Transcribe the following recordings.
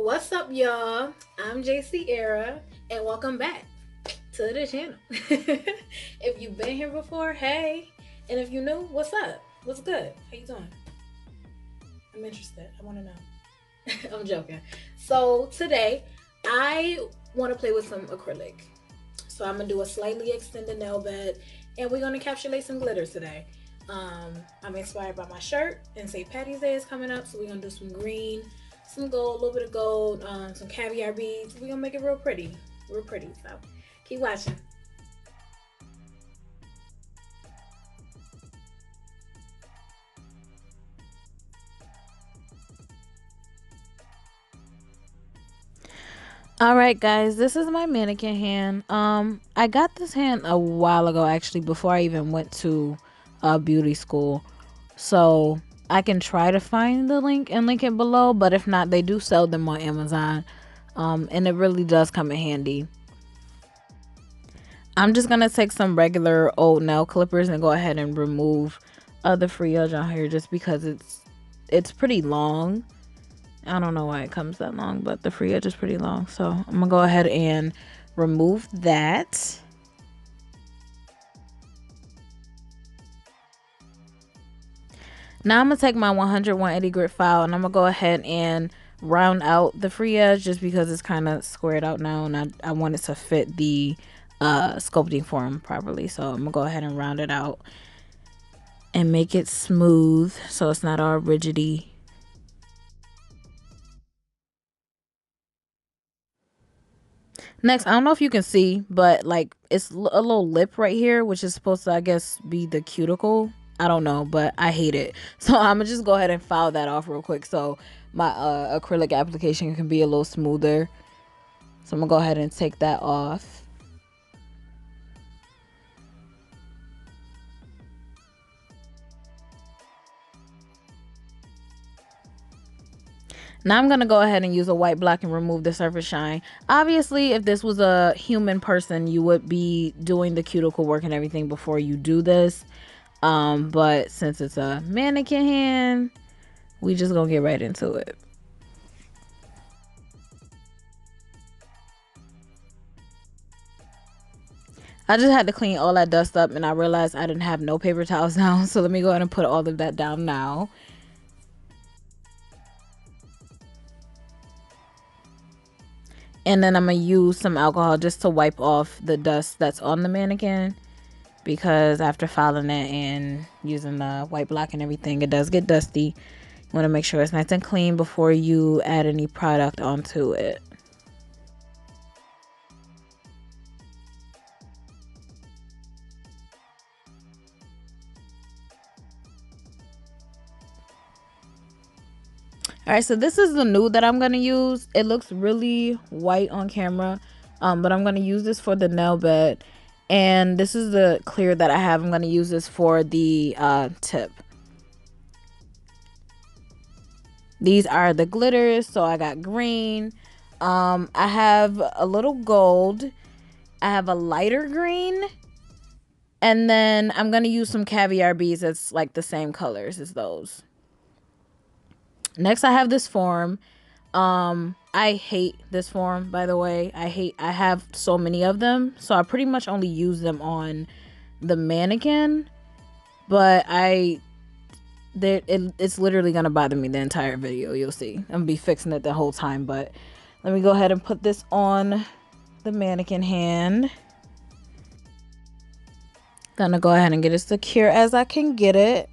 What's up, y'all? I'm JC Era, and welcome back to the channel. If you've been here before, hey, and if you new, what's up? What's good? How you doing? I'm interested. I want to know. I'm joking. So today, I want to play with some acrylic. So I'm gonna do a slightly extended nail bed, and we're gonna encapsulate some glitter today. I'm inspired by my shirt, and St. Patty's Day is coming up, so we're gonna do some green, some gold, a little bit of gold, some caviar beads. We're gonna make it real pretty, real pretty. So keep watching. All right, guys, this is my mannequin hand. I got this hand a while ago, actually, before I even went to beauty school. So I can try to find the link and link it below, but if not, they do sell them on Amazon. And it really does come in handy. I'm just gonna take some regular old nail clippers and go ahead and remove the free edge on here just because it's pretty long. I don't know why it comes that long, but the free edge is pretty long. So I'm gonna go ahead and remove that. Now I'm gonna take my 100 180 grit file and I'm gonna go ahead and round out the free edge just because it's kind of squared out now and I want it to fit the sculpting form properly. So I'm gonna go ahead and round it out and make it smooth so it's not all rigidy. Next, I don't know if you can see, but like it's a little lip right here, which is supposed to, I guess, be the cuticle. I don't know, but I hate it. So I'm gonna just go ahead and file that off real quick so my acrylic application can be a little smoother. So I'm gonna go ahead and take that off. Now I'm going to go ahead and use a white block and remove the surface shine. Obviously, if this was a human person, you would be doing the cuticle work and everything before you do this. But since it's a mannequin hand, we just going to get right into it. I just had to clean all that dust up and I realized I didn't have no paper towels down. So let me go ahead and put all of that down now. And then I'm going to use some alcohol just to wipe off the dust that's on the mannequin. Because after filing it and using the white block and everything, it does get dusty. You want to make sure it's nice and clean before you add any product onto it. Alright, so this is the nude that I'm going to use. It looks really white on camera, but I'm going to use this for the nail bed. And this is the clear that I have. I'm going to use this for the tip. These are the glitters. So I got green. I have a little gold. I have a lighter green. And then I'm going to use some caviar beads that's like the same colors as those. Next, I have this form. I hate this form, by the way. I have so many of them. So I pretty much only use them on the mannequin. But it's literally going to bother me the entire video. You'll see. I'm going to be fixing it the whole time. But let me go ahead and put this on the mannequin hand. Gonna go ahead and get as secure as I can get it.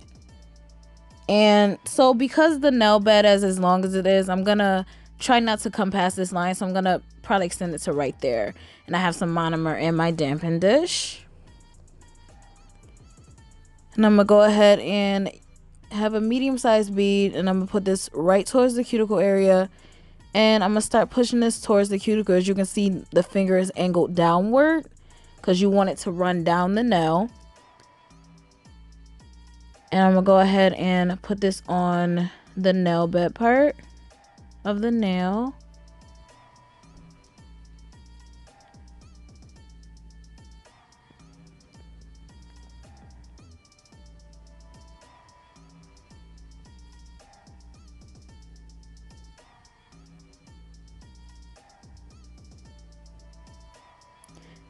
And so because the nail bed is as long as it is, I'm gonna try not to come past this line. So I'm gonna probably extend it to right there. And I have some monomer in my dampen dish. And I'm gonna go ahead and have a medium-sized bead, and I'm gonna put this right towards the cuticle area. And I'm gonna start pushing this towards the cuticle. As you can see, the finger is angled downward because you want it to run down the nail. And I'm gonna go ahead and put this on the nail bed part of the nail.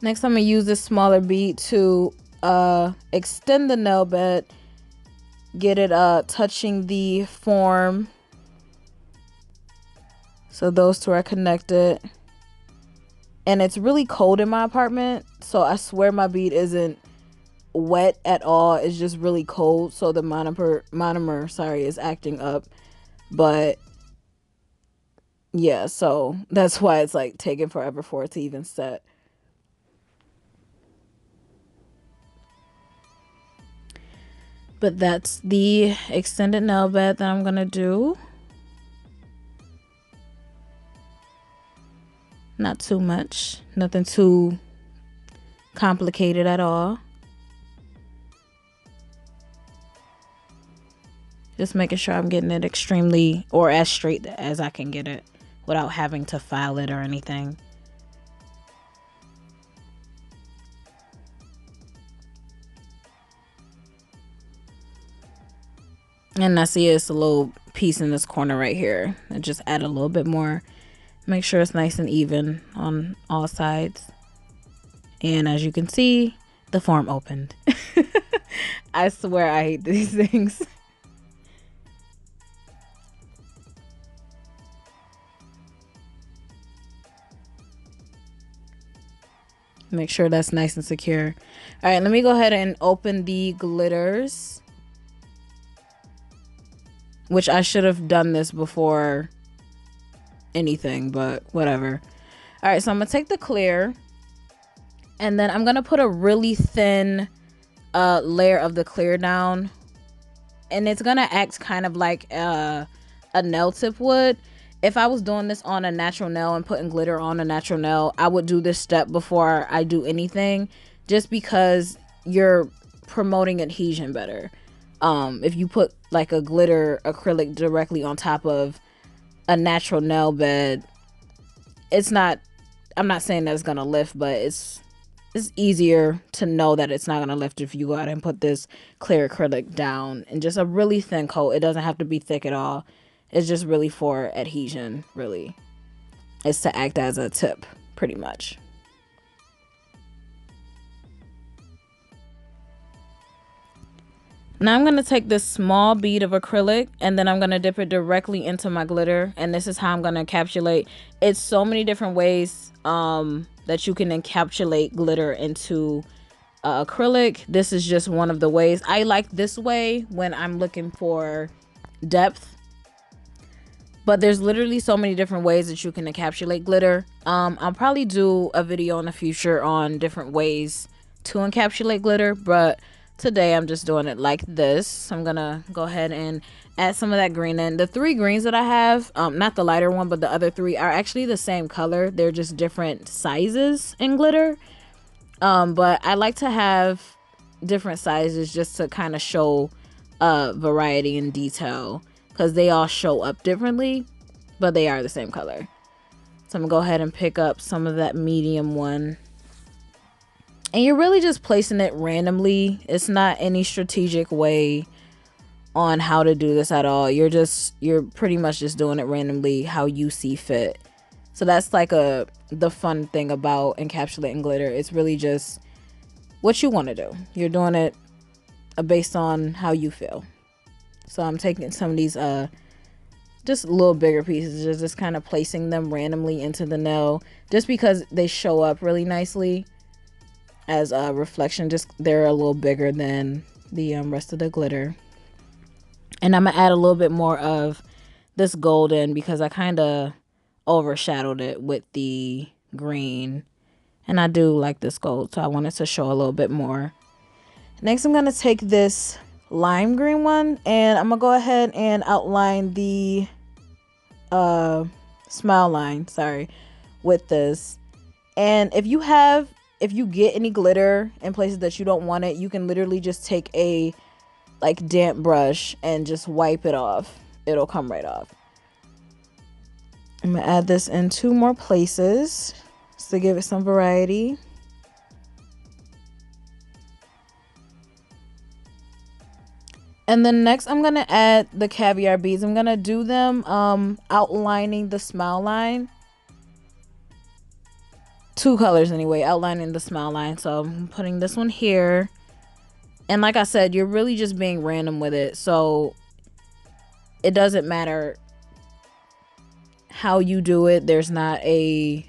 Next, I'm gonna use this smaller bead to extend the nail bed, get it touching the form, so those two are connected. And it's really cold in my apartment, so I swear my bead isn't wet at all. It's just really cold, so the monomer sorry, is acting up. But yeah, so that's why it's like taking forever for it to even set. But that's the extended nail bed that I'm gonna do. Not too much, nothing too complicated at all. Just making sure I'm getting it extremely, or as straight as I can get it without having to file it or anything. And I see it's a little piece in this corner right here. I just add a little bit more. Make sure it's nice and even on all sides. And as you can see, the form opened. I swear I hate these things. Make sure that's nice and secure. All right, let me go ahead and open the glitters, which I should have done this before anything, but whatever. All right, so I'm gonna take the clear, and then I'm gonna put a really thin layer of the clear down, and it's gonna act kind of like a nail tip would. If I was doing this on a natural nail and putting glitter on a natural nail, I would do this step before I do anything, just because you're promoting adhesion better. If you put like a glitter acrylic directly on top of a natural nail bed, it's not, I'm not saying that it's gonna lift, but it's easier to know that it's not gonna lift if you go out and put this clear acrylic down and just a really thin coat. It doesn't have to be thick at all. It's just really for adhesion, really. It's to act as a tip, pretty much. Now I'm going to take this small bead of acrylic, and then I'm going to dip it directly into my glitter. And this is how I'm going to encapsulate. It's so many different ways that you can encapsulate glitter into acrylic. This is just one of the ways. I like this way when I'm looking for depth. But there's literally so many different ways that you can encapsulate glitter. I'll probably do a video in the future on different ways to encapsulate glitter, but today I'm just doing it like this. I'm gonna go ahead and add some of that green in. The 3 greens that I have, not the lighter one, but the other 3 are actually the same color. They're just different sizes in glitter. But I like to have different sizes just to kind of show variety and detail, because they all show up differently, but they are the same color. So I'm gonna go ahead and pick up some of that medium one. And you're really just placing it randomly. It's not any strategic way on how to do this at all. You're pretty much just doing it randomly how you see fit. So that's like the fun thing about encapsulating glitter. It's really just what you want to do. You're doing it based on how you feel. So I'm taking some of these just little bigger pieces, just kind of placing them randomly into the nail, just because they show up really nicely as a reflection. Just they're a little bigger than the rest of the glitter. And I'm gonna add a little bit more of this golden because I kind of overshadowed it with the green, and I do like this gold, so I wanted to show a little bit more. Next, I'm gonna take this lime green one, and I'm gonna go ahead and outline the smile line, with this. And if you get any glitter in places that you don't want it, you can literally just take a like damp brush and just wipe it off. It'll come right off. I'm gonna add this in 2 more places just to give it some variety. And then next I'm gonna add the caviar beads. I'm gonna do them outlining the smile line. two colors anyway, outlining the smile line. So I'm putting this one here. And like I said, you're really just being random with it. So it doesn't matter how you do it. There's not a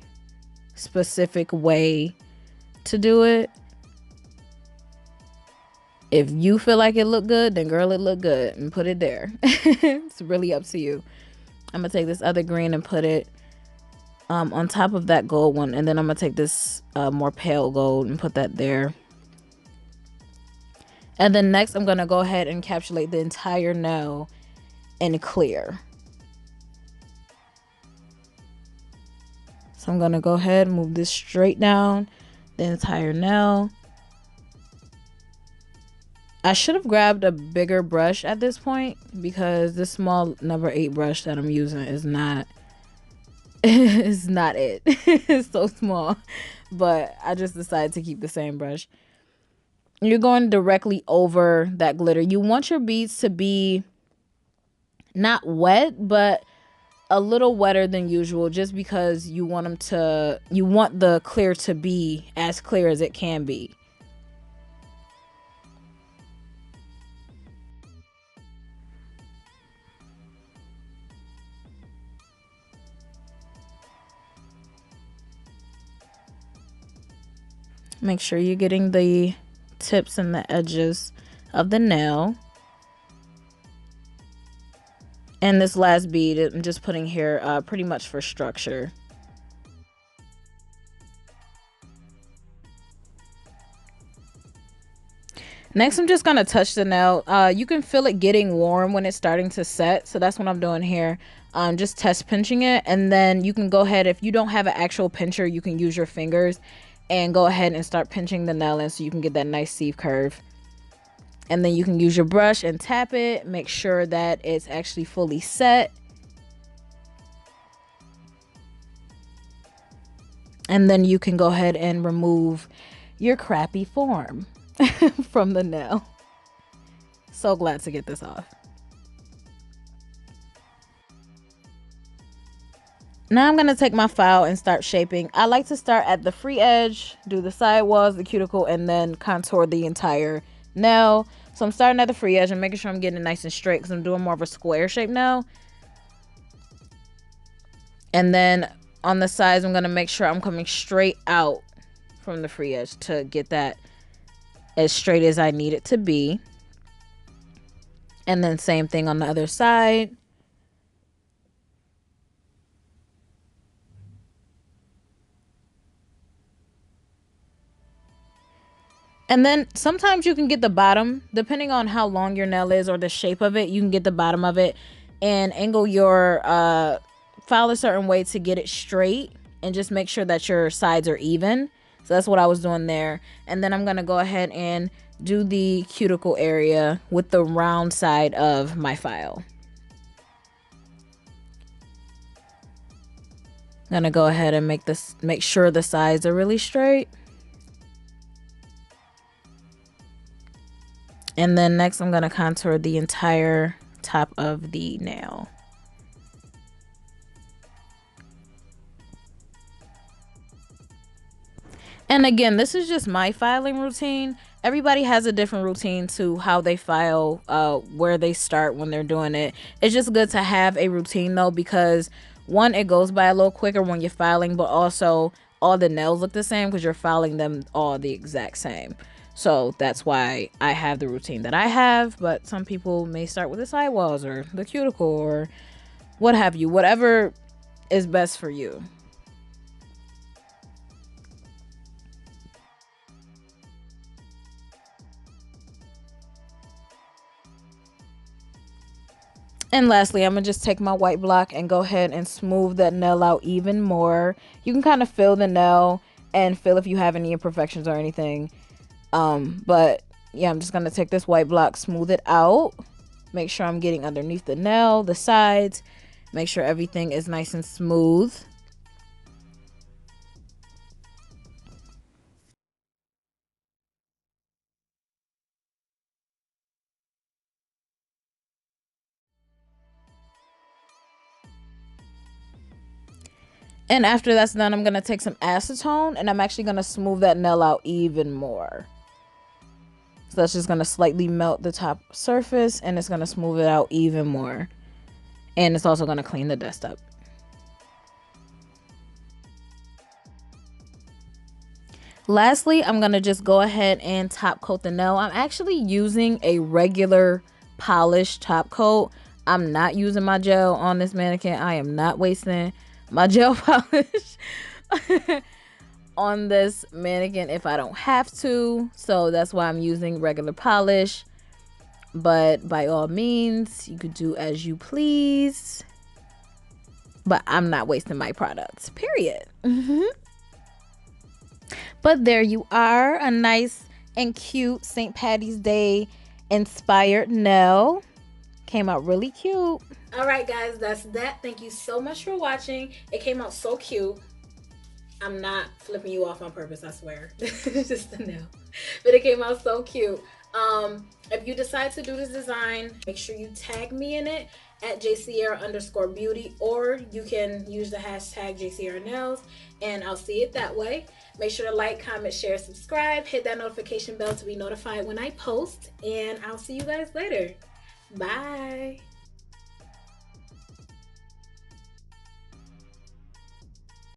specific way to do it. If you feel like it look good, then girl, it look good, and put it there. It's really up to you. I'm gonna take this other green and put it on top of that gold one, and then I'm gonna take this more pale gold and put that there. And then next I'm gonna go ahead and encapsulate the entire nail in clear. So I'm gonna go ahead and move this straight down the entire nail. I should have grabbed a bigger brush at this point, because this small number 8 brush that I'm using is not it. It's so small, but I just decided to keep the same brush. You're going directly over that glitter. You want your beads to be not wet, but a little wetter than usual, just because you want the clear to be as clear as it can be. Make sure you're getting the tips and the edges of the nail. And this last bead, I'm just putting here pretty much for structure. Next, I'm just going to touch the nail. You can feel it getting warm when it's starting to set. So that's what I'm doing here. Just test pinching it. And then you can go ahead, if you don't have an actual pincher, you can use your fingers and go ahead and start pinching the nail in so you can get that nice sieve curve. And then you can use your brush and tap it. Make sure that it's actually fully set. And then you can go ahead and remove your crappy form from the nail. So glad to get this off. Now I'm going to take my file and start shaping. I like to start at the free edge, do the side walls, the cuticle, and then contour the entire nail. So I'm starting at the free edge and making sure I'm getting it nice and straight, because I'm doing more of a square shape now. And then on the sides, I'm going to make sure I'm coming straight out from the free edge to get that as straight as I need it to be. And then same thing on the other side. And then sometimes you can get the bottom, depending on how long your nail is or the shape of it, you can get the bottom of it and angle your file a certain way to get it straight, and just make sure that your sides are even. So that's what I was doing there. And then I'm going to go ahead and do the cuticle area with the round side of my file. I'm going to go ahead and make sure the sides are really straight. And then next I'm going to contour the entire top of the nail. And again, this is just my filing routine. Everybody has a different routine to how they file, where they start when they're doing it. It's just good to have a routine though, because one, it goes by a little quicker when you're filing, but also all the nails look the same because you're filing them all the exact same. So that's why I have the routine that I have, but some people may start with the sidewalls or the cuticle or what have you, whatever is best for you. And lastly, I'm gonna just take my white block and go ahead and smooth that nail out even more. You can kind of feel the nail and feel if you have any imperfections or anything. But yeah, I'm just gonna take this white block, smooth it out, make sure I'm getting underneath the nail, the sides, make sure everything is nice and smooth. And after that's done, I'm going to take some acetone and I'm actually going to smooth that nail out even more. So that's just going to slightly melt the top surface and it's going to smooth it out even more. And it's also going to clean the dust up. Lastly, I'm going to just go ahead and top coat the nail. I'm actually using a regular polished top coat. I'm not using my gel on this mannequin. I am not wasting my gel polish on this mannequin if I don't have to. So that's why I'm using regular polish. But by all means, you could do as you please. But I'm not wasting my products, period. But there you are, a nice and cute St. Patty's Day inspired nail. Came out really cute. All right, guys, that's that. Thank you so much for watching. It came out so cute. I'm not flipping you off on purpose, I swear. It's just a nail. But it came out so cute. If you decide to do this design, make sure you tag me in it at jsierra_beauty, or you can use the hashtag jsierranails and I'll see it that way. Make sure to like, comment, share, subscribe, hit that notification bell to be notified when I post, and I'll see you guys later. Bye.